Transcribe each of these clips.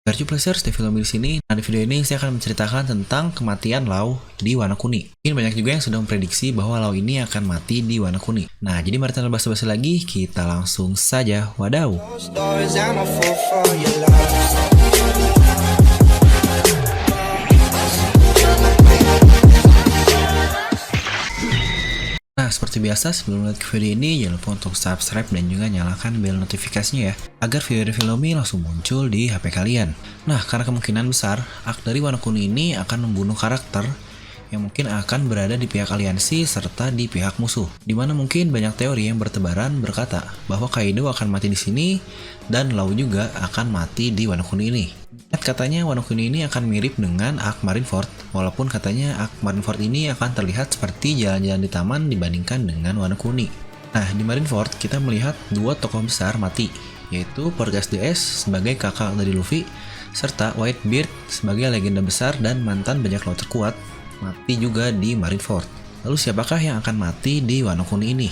Virtue Pleasures di film di sini. Nah, di video ini saya akan menceritakan tentang kematian Lau di Wano Kuni. Mungkin banyak juga yang sudah memprediksi bahwa Lau ini akan mati di Wano Kuni. Nah, jadi mari tanpa basa-basi lagi, kita langsung saja wadaw. Nah, seperti biasa sebelum melihat video ini, jangan lupa untuk subscribe dan juga nyalakan bel notifikasinya ya, agar video Filmi langsung muncul di HP kalian. Nah, karena kemungkinan besar, arc dari Wano Kuni ini akan membunuh karakter yang mungkin akan berada di pihak aliansi serta di pihak musuh. Dimana mungkin banyak teori yang bertebaran berkata bahwa Kaido akan mati di sini dan Lau juga akan mati di Wano Kuni ini. Katanya Wano Kuni ini akan mirip dengan arc Marineford, walaupun katanya arc Marineford ini akan terlihat seperti jalan-jalan di taman dibandingkan dengan Wano Kuni. Nah, di Marineford kita melihat dua tokoh besar mati, yaitu Porgas DS sebagai kakak dari Luffy, serta Whitebeard sebagai legenda besar dan mantan bajak laut terkuat, mati juga di Marineford. Lalu siapakah yang akan mati di Wano Kuni ini?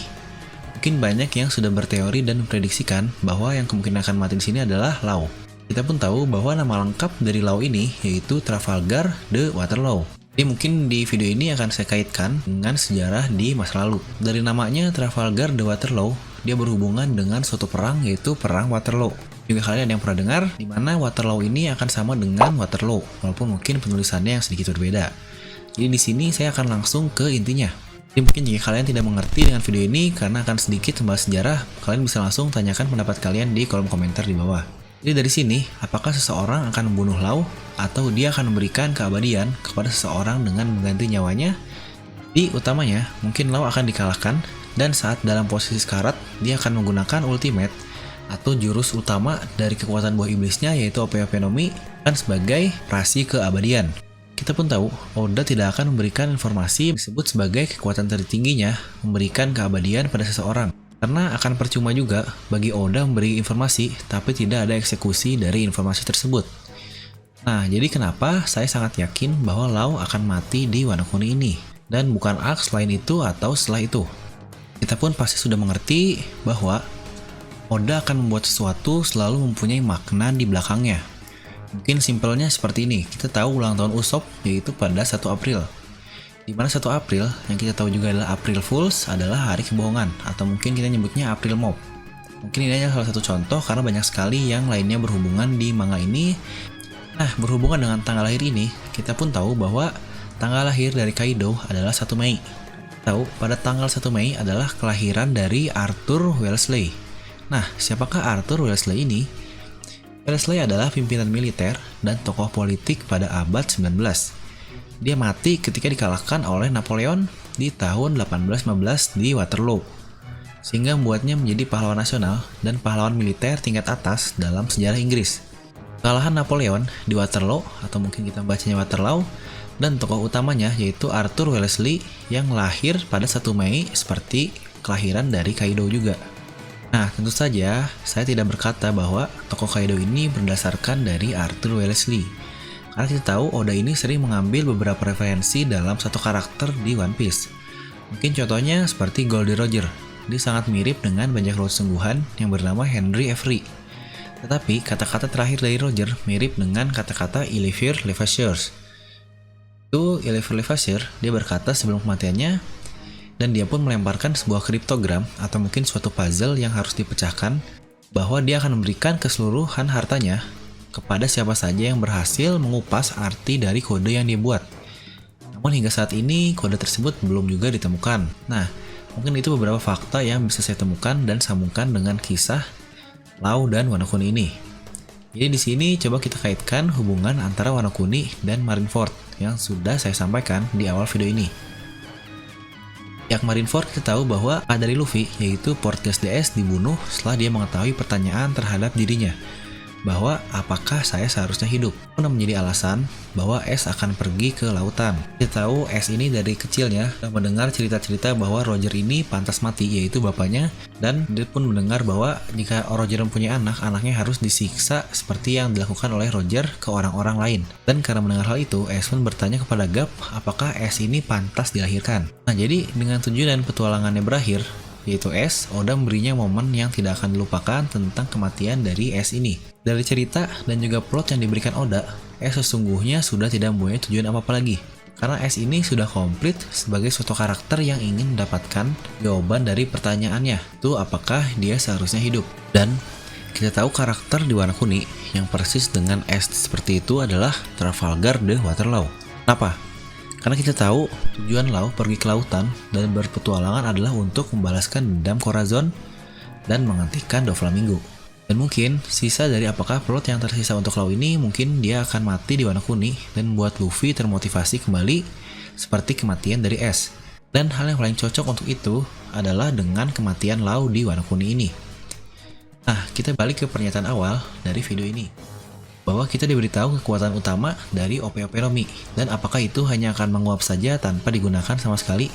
Mungkin banyak yang sudah berteori dan memprediksikan bahwa yang kemungkinan akan mati di sini adalah Lau. Kita pun tahu bahwa nama lengkap dari Lau ini yaitu Trafalgar the Waterloo. Jadi mungkin di video ini akan saya kaitkan dengan sejarah di masa lalu. Dari namanya Trafalgar the Waterloo, dia berhubungan dengan suatu perang yaitu Perang Waterloo. Juga kalian ada yang pernah dengar di mana Waterloo ini akan sama dengan Waterloo, walaupun mungkin penulisannya yang sedikit berbeda. Jadi di sini saya akan langsung ke intinya. Jadi mungkin jika kalian tidak mengerti dengan video ini karena akan sedikit membahas sejarah, kalian bisa langsung tanyakan pendapat kalian di kolom komentar di bawah. Jadi dari sini, apakah seseorang akan membunuh Lau atau dia akan memberikan keabadian kepada seseorang dengan mengganti nyawanya? Di utamanya, mungkin Lau akan dikalahkan dan saat dalam posisi sekarat, dia akan menggunakan ultimate atau jurus utama dari kekuatan buah iblisnya yaitu Ope-Ope no Mi dan sebagai rasi keabadian. Kita pun tahu, Oda tidak akan memberikan informasi disebut sebagai kekuatan tertingginya memberikan keabadian pada seseorang. Karena akan percuma juga bagi Oda memberi informasi tapi tidak ada eksekusi dari informasi tersebut. Nah, jadi kenapa saya sangat yakin bahwa Lau akan mati di Wano Kuni ini dan bukan arc selain itu atau setelah itu. Kita pun pasti sudah mengerti bahwa Oda akan membuat sesuatu selalu mempunyai makna di belakangnya. Mungkin simpelnya seperti ini, kita tahu ulang tahun Usopp yaitu pada 1 April. Di mana 1 April, yang kita tahu juga adalah April Fools adalah hari kebohongan, atau mungkin kita nyebutnya April Mop. Mungkin ini hanya salah satu contoh karena banyak sekali yang lainnya berhubungan di manga ini. Nah, berhubungan dengan tanggal lahir ini, kita pun tahu bahwa tanggal lahir dari Kaido adalah 1 Mei. Tahu, pada tanggal 1 Mei adalah kelahiran dari Arthur Wellesley. Nah, siapakah Arthur Wellesley ini? Wellesley adalah pimpinan militer dan tokoh politik pada abad 19. Dia mati ketika dikalahkan oleh Napoleon di tahun 1815 di Waterloo, sehingga membuatnya menjadi pahlawan nasional dan pahlawan militer tingkat atas dalam sejarah Inggris. Kekalahan Napoleon di Waterloo, atau mungkin kita bacanya Waterloo, dan tokoh utamanya yaitu Arthur Wellesley yang lahir pada 1 Mei seperti kelahiran dari Kaido juga. Nah, tentu saja saya tidak berkata bahwa tokoh Kaido ini berdasarkan dari Arthur Wellesley. Karena kita tahu Oda ini sering mengambil beberapa referensi dalam satu karakter di One Piece. Mungkin contohnya seperti Goldie Roger. Dia sangat mirip dengan bajak laut sungguhan yang bernama Henry Avery. Tetapi kata-kata terakhir dari Roger mirip dengan kata-kata Illifer Levasseur. Itu Illifer Levasseur, dia berkata sebelum kematiannya, dan dia pun melemparkan sebuah kriptogram atau mungkin suatu puzzle yang harus dipecahkan, bahwa dia akan memberikan keseluruhan hartanya kepada siapa saja yang berhasil mengupas arti dari kode yang dia buat. Namun hingga saat ini kode tersebut belum juga ditemukan. Nah, mungkin itu beberapa fakta yang bisa saya temukan dan sambungkan dengan kisah Lau dan Wano Kuni ini. Jadi di sini coba kita kaitkan hubungan antara Wano Kuni dan Marineford yang sudah saya sampaikan di awal video ini. Pihak Marineford kita tahu bahwa dari Luffy yaitu Porgas DS dibunuh setelah dia mengetahui pertanyaan terhadap dirinya, bahwa apakah saya seharusnya hidup. Itu menjadi alasan bahwa S akan pergi ke lautan. Kita tahu S ini dari kecilnya sudah mendengar cerita-cerita bahwa Roger ini pantas mati, yaitu bapaknya, dan dia pun mendengar bahwa jika Roger mempunyai anak, anaknya harus disiksa seperti yang dilakukan oleh Roger ke orang-orang lain. Dan karena mendengar hal itu, S pun bertanya kepada Garp apakah S ini pantas dilahirkan. Nah, jadi dengan tujuan dan petualangannya berakhir, yaitu Ash, Oda memberinya momen yang tidak akan dilupakan tentang kematian dari Ash ini. Dari cerita dan juga plot yang diberikan Oda, Ash sesungguhnya sudah tidak mempunyai tujuan apa-apa lagi. Karena Ash ini sudah komplit sebagai suatu karakter yang ingin mendapatkan jawaban dari pertanyaannya, itu apakah dia seharusnya hidup. Dan kita tahu karakter di Wano Kuni yang persis dengan Ash seperti itu adalah Trafalgar the Waterlaw. Kenapa? Karena kita tahu tujuan Law pergi ke lautan dan berpetualangan adalah untuk membalaskan dendam Corazon dan menghentikan Doflamingo. Dan mungkin sisa dari apakah plot yang tersisa untuk Law ini, mungkin dia akan mati di Wano Kuni dan membuat Luffy termotivasi kembali seperti kematian dari Ash. Dan hal yang paling cocok untuk itu adalah dengan kematian Law di Wano Kuni ini. Nah, kita balik ke pernyataan awal dari video ini, bahwa kita diberitahu kekuatan utama dari OP-OP Romi, dan apakah itu hanya akan menguap saja tanpa digunakan sama sekali?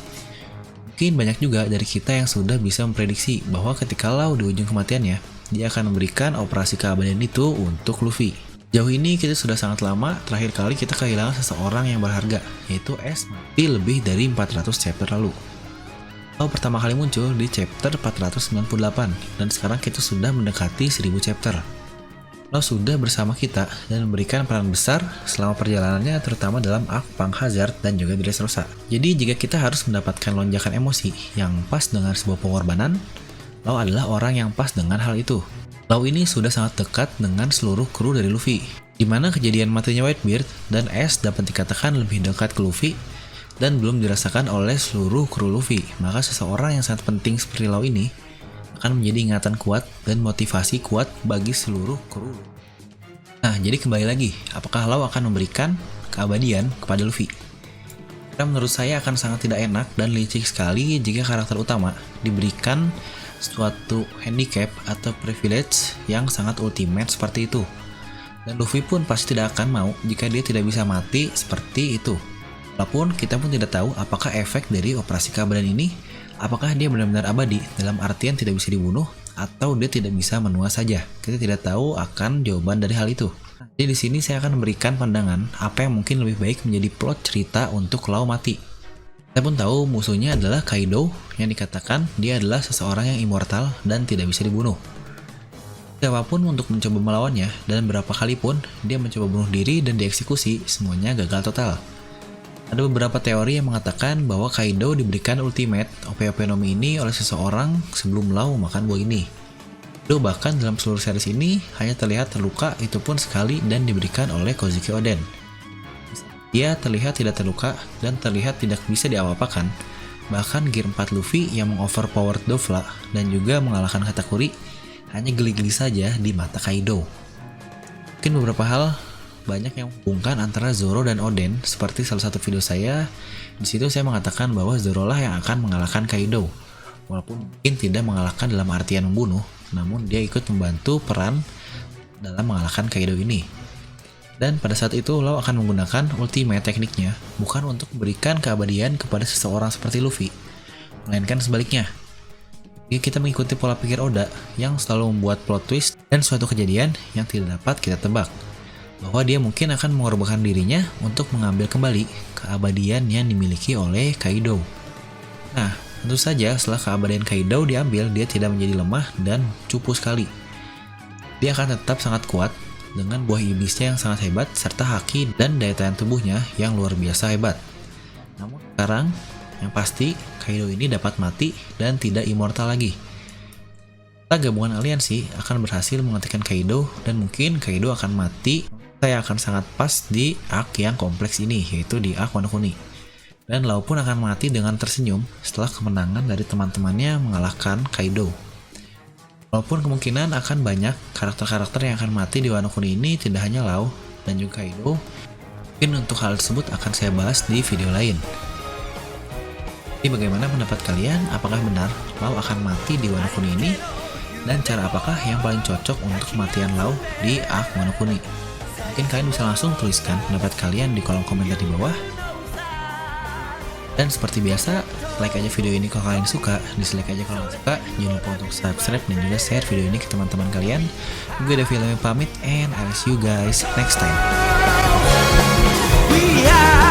Mungkin banyak juga dari kita yang sudah bisa memprediksi bahwa ketika Law di ujung kematiannya, dia akan memberikan operasi keabadian itu untuk Luffy. Jauh ini kita sudah sangat lama terakhir kali kita kehilangan seseorang yang berharga, yaitu Ash mati lebih dari 400 chapter lalu. Law pertama kali muncul di chapter 498, dan sekarang kita sudah mendekati 1000 chapter. Law sudah bersama kita dan memberikan peran besar selama perjalanannya, terutama dalam arc Punk Hazard dan juga Dressrosa. Jadi jika kita harus mendapatkan lonjakan emosi yang pas dengan sebuah pengorbanan, Law adalah orang yang pas dengan hal itu. Law ini sudah sangat dekat dengan seluruh kru dari Luffy, di mana kejadian matinya Whitebeard dan Ash dapat dikatakan lebih dekat ke Luffy dan belum dirasakan oleh seluruh kru Luffy. Maka seseorang yang sangat penting seperti Law ini akan menjadi ingatan kuat dan motivasi kuat bagi seluruh kru. Nah, jadi kembali lagi, apakah Law akan memberikan keabadian kepada Luffy? Karena menurut saya akan sangat tidak enak dan licik sekali jika karakter utama diberikan suatu handicap atau privilege yang sangat ultimate seperti itu. Dan Luffy pun pasti tidak akan mau jika dia tidak bisa mati seperti itu. Walaupun kita pun tidak tahu apakah efek dari operasi keabadian ini, apakah dia benar-benar abadi dalam artian tidak bisa dibunuh, atau dia tidak bisa menua saja. Kita tidak tahu akan jawaban dari hal itu. Jadi di sini saya akan memberikan pandangan apa yang mungkin lebih baik menjadi plot cerita untuk Law mati. Saya pun tahu musuhnya adalah Kaido, yang dikatakan dia adalah seseorang yang immortal dan tidak bisa dibunuh. Siapapun untuk mencoba melawannya, dan berapa kali pun dia mencoba bunuh diri dan dieksekusi, semuanya gagal total. Ada beberapa teori yang mengatakan bahwa Kaido diberikan ultimate OP-OP Nomi ini oleh seseorang sebelum Law makan buah ini. Kaido bahkan dalam seluruh series ini hanya terlihat terluka itu pun sekali dan diberikan oleh Kozuki Oden. Dia terlihat tidak terluka dan terlihat tidak bisa diapa-apakan. Bahkan Gear 4 Luffy yang mengoverpowered Dofla dan juga mengalahkan Katakuri hanya geli-geli saja di mata Kaido. Mungkin beberapa hal banyak yang menghubungkan antara Zoro dan Oden, seperti salah satu video saya. Di situ saya mengatakan bahwa Zoro lah yang akan mengalahkan Kaido, walaupun mungkin tidak mengalahkan dalam artian membunuh, namun dia ikut membantu peran dalam mengalahkan Kaido ini. Dan pada saat itu Law akan menggunakan ultimate tekniknya bukan untuk memberikan keabadian kepada seseorang seperti Luffy, melainkan sebaliknya. Jika kita mengikuti pola pikir Oda yang selalu membuat plot twist dan suatu kejadian yang tidak dapat kita tebak, bahwa dia mungkin akan mengorbankan dirinya untuk mengambil kembali keabadian yang dimiliki oleh Kaido. Nah, tentu saja setelah keabadian Kaido diambil, dia tidak menjadi lemah dan cupu sekali. Dia akan tetap sangat kuat dengan buah iblisnya yang sangat hebat serta haki dan daya tahan tubuhnya yang luar biasa hebat. Namun sekarang, yang pasti Kaido ini dapat mati dan tidak immortal lagi. Gabungan aliansi akan berhasil menghentikan Kaido dan mungkin Kaido akan mati. Saya akan sangat pas di arc yang kompleks ini, yaitu di arc Wano Kuni. Dan Law pun akan mati dengan tersenyum setelah kemenangan dari teman-temannya mengalahkan Kaido. Walaupun kemungkinan akan banyak karakter-karakter yang akan mati di Wano Kuni ini, tidak hanya Law dan juga Kaido. Mungkin untuk hal tersebut akan saya bahas di video lain. Jadi bagaimana pendapat kalian? Apakah benar Law akan mati di Wano Kuni ini? Dan cara apakah yang paling cocok untuk kematian Law di arc Wano Kuni? Mungkin kalian bisa langsung tuliskan pendapat kalian di kolom komentar di bawah. Dan seperti biasa, like aja video ini kalau kalian suka, dislike aja kalau nggak suka. Jangan lupa untuk subscribe dan juga share video ini ke teman-teman kalian. Gue Devi Lemi pamit, and I'll see you guys next time. We are